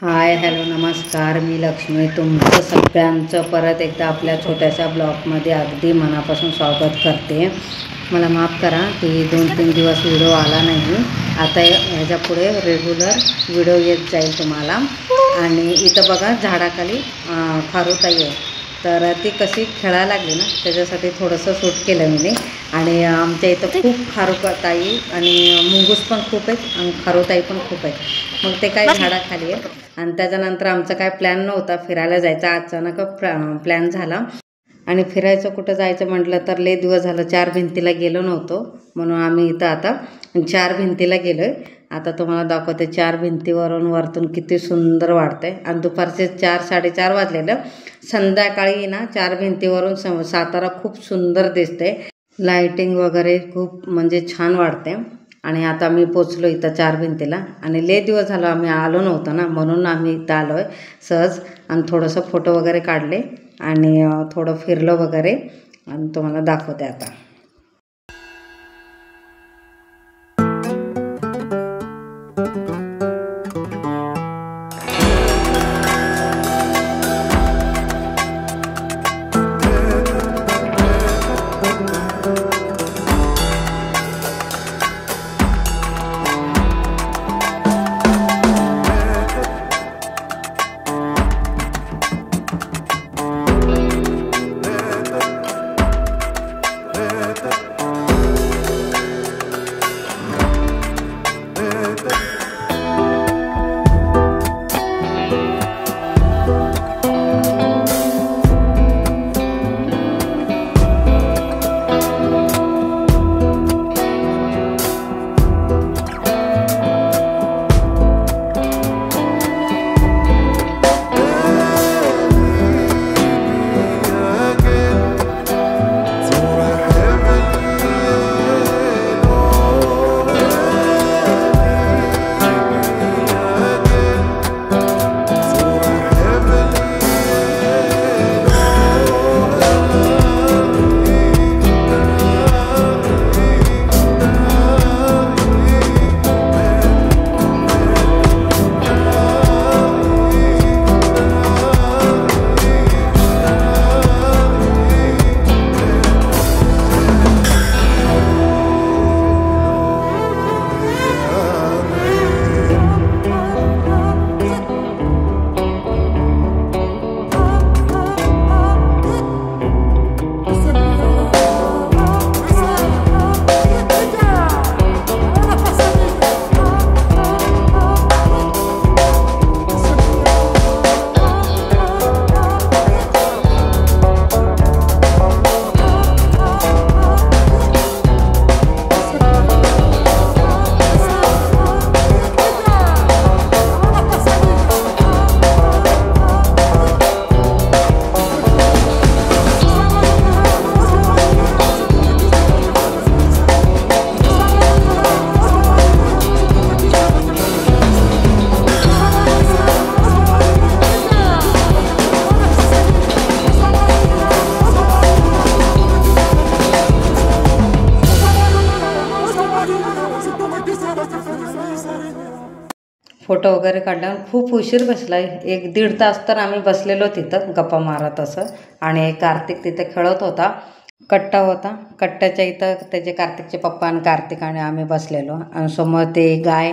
Hi hello नमस्कार, मी लक्ष्मी. तुमचं सगळ्यांचं परत एकदा आपल्या छोट्याशा ब्लॉगमध्ये अगदी मनापासून स्वागत करते. मला माफ करा की 2-3 दिवस व्हिडिओ आला नाही. आता ह्याच्या पुढे रेग्युलर व्हिडिओ येत जाईल तुम्हाला. आणि इथं बघा झाडाखाली खारुताई आहे, तर ती कशी खेळायला लागली ना, त्याच्यासाठी थोडंसं शूट केलं मी. आणि आमच्या इथं खूप खारुताई आणि मुंगूस पण खूप आहेत आणि खारुताई पण खूप आहेत. मग ते काय झाडाखाली आहे. आणि त्याच्यानंतर आमचा काय प्लॅन नव्हता फिरायला जायचा, अचानक प्लॅन झाला. आणि फिरायचं कुठं जायचं म्हटलं तर लय दिवस झालं 4 भिंतीला गेलो नव्हतो, म्हणून आम्ही इथं आता 4 भिंतीला गेलो आहे. आता तुम्हाला दाखवते 4 भिंतीवरून वरतून किती सुंदर वाटतंय. आणि दुपारचे 4-4:30 वाजलेलं. संध्याकाळी ना 4 भिंतीवरून सातारा खूप सुंदर दिसते. लाईटिंग वगैरे खूप म्हणजे छान वाटते. आणि आता आम्ही पोचलो इथं 4 भिंतीला. आणि लय दिवस झालं आम्ही आलो नव्हतो ना, म्हणून आम्ही इथं आलो आहे सहज. आणि थोडंसं फोटो वगैरे काढले आणि थोडं फिरलो वगैरे. आणि तुम्हाला दाखवते आता. फोटो वगैरे काढला. खूप उशीर बसला, 1-1.5 तास तर आम्ही बसलेलो तिथं गप्पा मारत असं. आणि कार्तिक तिथे खेळत होता. कट्टा होता, कट्ट्याच्या इथं त्याचे कार्तिकचे पप्पा आणि कार्तिक आणि आम्ही बसलेलो. आणि समोर ते गाय,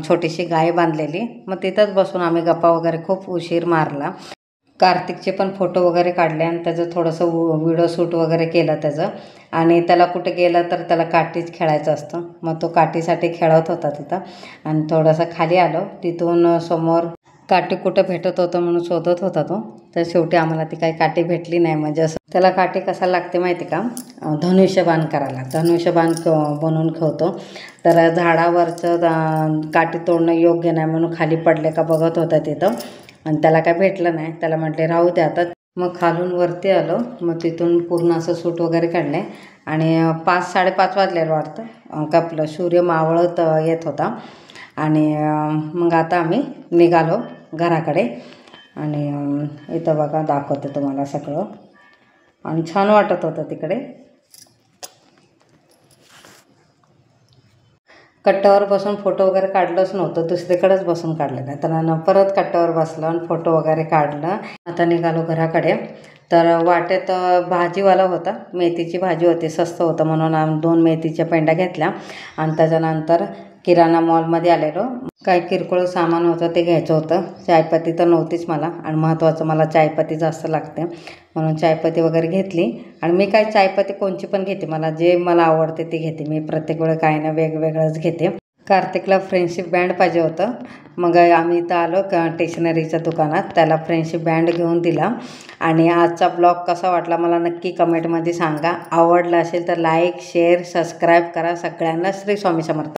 छोटीशी गाय बांधलेली. मग तिथंच बसून आम्ही गप्पा वगैरे खूप उशीर मारला. कार्तिकचे पण फोटो वगैरे काढले आणि त्याचं थोडंसं व्हिडिओ शूट वगैरे केलं त्याचं. आणि त्याला कुठे गेलं तर त्याला काठीच खेळायचं असतं, मग तो काठीसाठी खेळत होता तिथं. आणि थोडंसं खाली आलो, तिथून समोर काठी कुठं भेटत होतं म्हणून शोधत होता तो. तर शेवटी आम्हाला ती काही काठी भेटली नाही. म्हणजे असं त्याला काठी कशाला लागते माहिती का, धनुष्यबाण करायला. धनुष्यबाण बनवून ठेवतो. तर झाडावरचं काठी तोडणं योग्य नाही म्हणून खाली पडले का बघत होता तिथं. आणि त्याला काय भेटलं नाही. त्याला म्हटले राहू दे आता. मग खालून वरती आलो, मग तिथून पूर्ण असं शूट वगैरे काढले. आणि 5-5:30 वाजलेलं वाटतं, आपलं सूर्य मावळत येत होता. आणि मग आता आम्ही निघालो घराकडे. आणि इथं बघा दाखवते तुम्हाला सगळं. आणि छान वाटत होतं तिकडे. कट्ट्यावर बसून फोटो वगैरे काढलंच नव्हतं, दुसरीकडेच बसून काढलं नाही. तर परत कट्ट्यावर बसलं आणि फोटो वगैरे काढलं. आता निघालो घराकडे. तर वाटेत भाजीवाला होता, मेथीची भाजी होती, स्वस्त होतं म्हणून 2 मेथीच्या पेंड्या घेतल्या. आणि त्याच्यानंतर किराणा मॉलमध्ये आलेलो. काय किरकोळ सामान होतं ते घ्यायचं होतं. चायपत्ती तर नव्हतीच मला, आणि महत्त्वाचं मला चायपत्ती जास्त लागते म्हणून चायपत्ती वगैरे घेतली. आणि मी काय चायपत्ती कोणची पण घेते, मला जे मला आवडते ते घेते मी. प्रत्येक वेळी काही ना वेगवेगळंच घेते. कार्तिकला फ्रेंडशिप बँड पाहिजे होतं, मग आम्ही इथं आलो स्टेशनरीच्या दुकानात. त्याला फ्रेंडशिप बँड घेऊन दिला. आणि आजचा ब्लॉग कसा वाटला मला नक्की कमेंटमध्ये सांगा. आवडला असेल तर लाईक, शेअर, सबस्क्राईब करा. सगळ्यांना श्री स्वामी समर्थ.